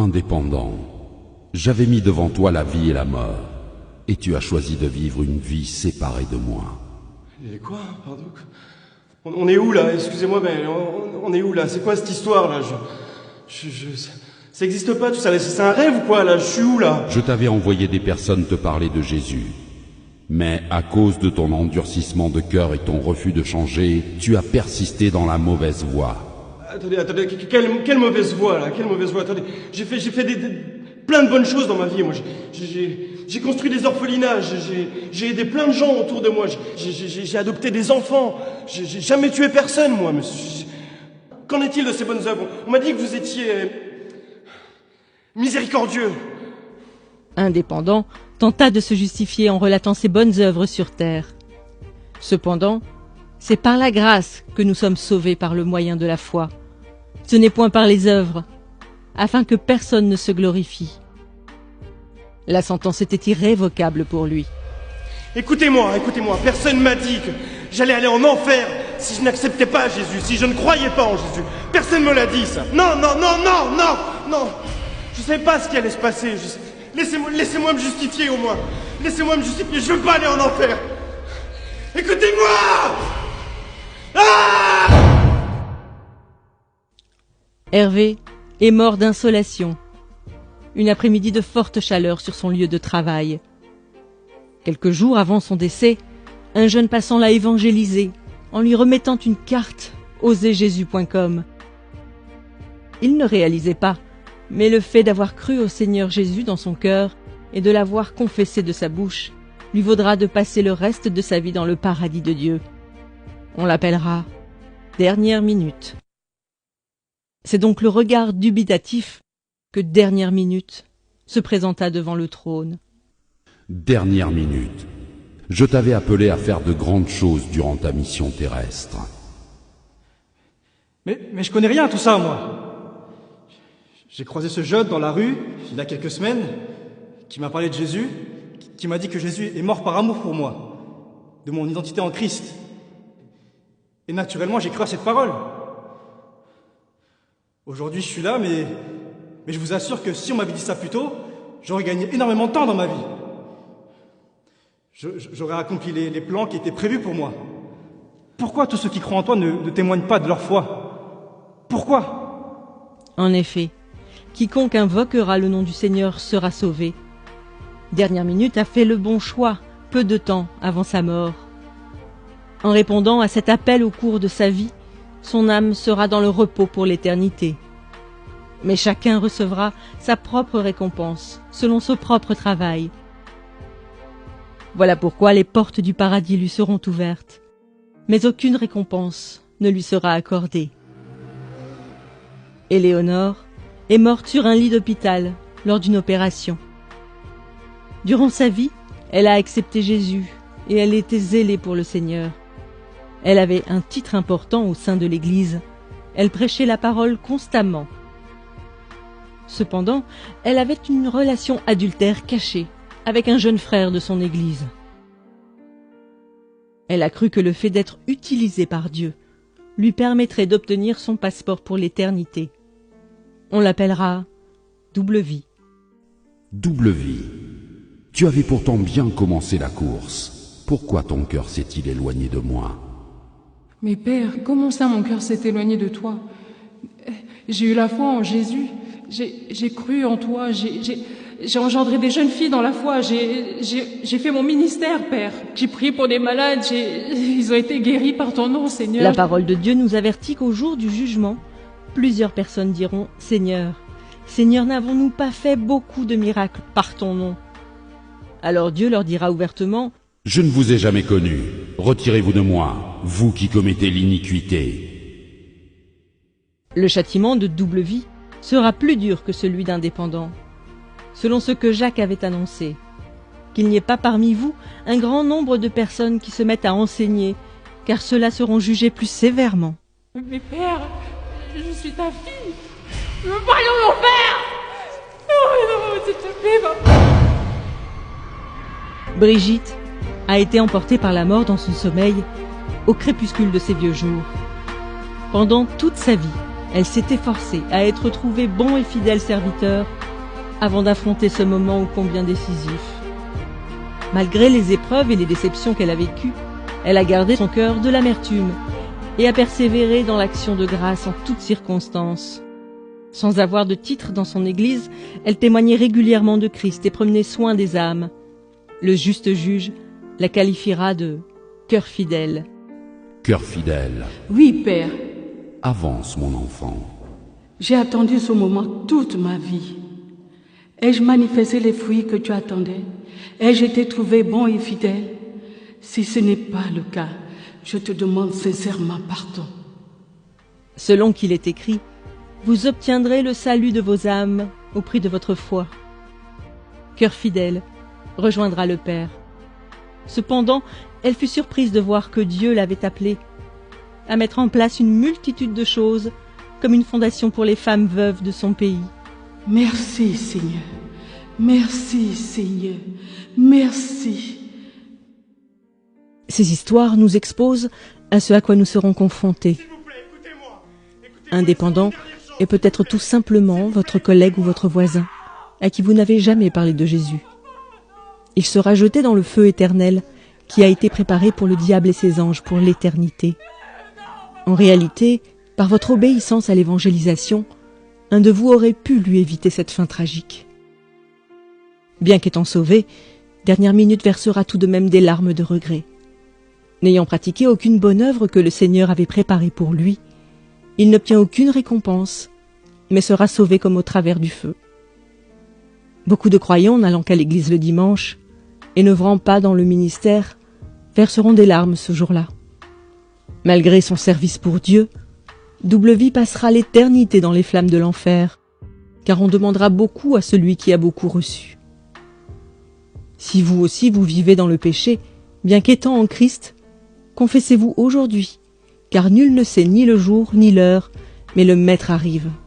Indépendant, j'avais mis devant toi la vie et la mort, et tu as choisi de vivre une vie séparée de moi. Et quoi? Pardon? On est où là? Excusez-moi, mais on est où là? C'est quoi cette histoire là? Ça existe pas tout ça, c'est un rêve ou quoi là? Je suis où là? Je t'avais envoyé des personnes te parler de Jésus, mais à cause de ton endurcissement de cœur et ton refus de changer, tu as persisté dans la mauvaise voie. Attendez, quelle mauvaise voie là? Quelle mauvaise voie? Attendez, j'ai fait plein de bonnes choses dans ma vie. Moi, j'ai construit des orphelinats, j'ai aidé plein de gens autour de moi, j'ai adopté des enfants, j'ai jamais tué personne, moi. Qu'en est-il de ces bonnes œuvres? On m'a dit que vous étiez miséricordieux. Indépendant tenta de se justifier en relatant ses bonnes œuvres sur terre. Cependant, c'est par la grâce que nous sommes sauvés par le moyen de la foi. Ce n'est point par les œuvres, afin que personne ne se glorifie. La sentence était irrévocable pour lui. Écoutez-moi, personne m'a dit que j'allais aller en enfer si je n'acceptais pas Jésus, si je ne croyais pas en Jésus. Personne me l'a dit, ça. Non. Je savais pas ce qui allait se passer. Laissez-moi me justifier au moins. Laissez-moi me justifier, je veux pas aller en enfer. Écoutez-moi! Ah! Hervé est mort d'insolation. Une après-midi de forte chaleur sur son lieu de travail. Quelques jours avant son décès, un jeune passant l'a évangélisé en lui remettant une carte oserjésus.com. Il ne réalisait pas, mais le fait d'avoir cru au Seigneur Jésus dans son cœur et de l'avoir confessé de sa bouche lui vaudra de passer le reste de sa vie dans le paradis de Dieu. On l'appellera Dernière Minute. C'est donc le regard dubitatif que Dernière Minute se présenta devant le trône. Dernière minute. Je t'avais appelé à faire de grandes choses durant ta mission terrestre. Mais je connais rien à tout ça, moi. J'ai croisé ce jeune dans la rue, il y a quelques semaines, qui m'a parlé de Jésus, qui m'a dit que Jésus est mort par amour pour moi, de mon identité en Christ. Et naturellement, j'ai cru à cette parole. Aujourd'hui, je suis là, mais je vous assure que si on m'avait dit ça plus tôt, j'aurais gagné énormément de temps dans ma vie. J'aurais accompli les plans qui étaient prévus pour moi. Pourquoi tous ceux qui croient en toi ne témoignent pas de leur foi? Pourquoi? En effet, quiconque invoquera le nom du Seigneur sera sauvé. Dernière Minute a fait le bon choix, peu de temps avant sa mort. En répondant à cet appel au cours de sa vie, son âme sera dans le repos pour l'éternité. Mais chacun recevra sa propre récompense, selon son propre travail. Voilà pourquoi les portes du paradis lui seront ouvertes, mais aucune récompense ne lui sera accordée. Éléonore est morte sur un lit d'hôpital lors d'une opération. Durant sa vie, elle a accepté Jésus et elle était zélée pour le Seigneur. Elle avait un titre important au sein de l'Église. Elle prêchait la parole constamment. Cependant, elle avait une relation adultère cachée avec un jeune frère de son Église. Elle a cru que le fait d'être utilisée par Dieu lui permettrait d'obtenir son passeport pour l'éternité. On l'appellera Double Vie. Double vie. Tu avais pourtant bien commencé la course. Pourquoi ton cœur s'est-il éloigné de moi? Mais Père, comment ça mon cœur s'est éloigné de toi? J'ai eu la foi en Jésus, j'ai cru en toi, j'ai engendré des jeunes filles dans la foi, j'ai fait mon ministère, Père. J'ai prié pour des malades, ils ont été guéris par ton nom, Seigneur. La parole de Dieu nous avertit qu'au jour du jugement, plusieurs personnes diront « Seigneur, Seigneur, n'avons-nous pas fait beaucoup de miracles par ton nom ?» Alors Dieu leur dira ouvertement « Je ne vous ai jamais connu. Retirez-vous de moi, vous qui commettez l'iniquité. » Le châtiment de double vie sera plus dur que celui d'indépendant, selon ce que Jacques avait annoncé. Qu'il n'y ait pas parmi vous un grand nombre de personnes qui se mettent à enseigner, car ceux-là seront jugés plus sévèrement. Mais Père, je suis ta fille. Je veux pas aller en enfer. Non, s'il te plaît, papa. Brigitte a été emportée par la mort dans son sommeil au crépuscule de ses vieux jours. Pendant toute sa vie, Elle s'est efforcée à être trouvée bon et fidèle serviteur avant d'affronter ce moment ô combien décisif. Malgré les épreuves et les déceptions qu'elle a vécues, elle a gardé son cœur de l'amertume et a persévéré dans l'action de grâce en toutes circonstances. Sans avoir de titre dans son église, elle témoignait régulièrement de Christ et prenait soin des âmes. Le juste juge la qualifiera de « cœur fidèle ». Cœur fidèle, Oui, Père, avance mon enfant. j'ai attendu ce moment toute ma vie. Ai-je manifesté les fruits que tu attendais? Ai-je été trouvé bon et fidèle? Si ce n'est pas le cas, je te demande sincèrement pardon. Selon qu'il est écrit, vous obtiendrez le salut de vos âmes au prix de votre foi. Cœur fidèle rejoindra le Père. Cependant, elle fut surprise de voir que Dieu l'avait appelée à mettre en place une multitude de choses, comme une fondation pour les femmes veuves de son pays. Merci, Seigneur. Merci, Seigneur. Merci. Ces histoires nous exposent à ce à quoi nous serons confrontés. Indépendant et peut-être tout simplement votre collègue ou votre voisin, à qui vous n'avez jamais parlé de Jésus. Il sera jeté dans le feu éternel qui a été préparé pour le diable et ses anges pour l'éternité. En réalité, par votre obéissance à l'évangélisation, un de vous aurait pu lui éviter cette fin tragique. Bien qu'étant sauvé, Dernière Minute versera tout de même des larmes de regret. N'ayant pratiqué aucune bonne œuvre que le Seigneur avait préparée pour lui, il n'obtient aucune récompense, mais sera sauvé comme au travers du feu. Beaucoup de croyants n'allant qu'à l'église le dimanche et n'œuvrant pas dans le ministère verseront des larmes ce jour-là. Malgré son service pour Dieu, Double Vie passera l'éternité dans les flammes de l'enfer, car on demandera beaucoup à celui qui a beaucoup reçu. Si vous aussi vous vivez dans le péché, bien qu'étant en Christ, confessez-vous aujourd'hui, car nul ne sait ni le jour ni l'heure, mais le Maître arrive.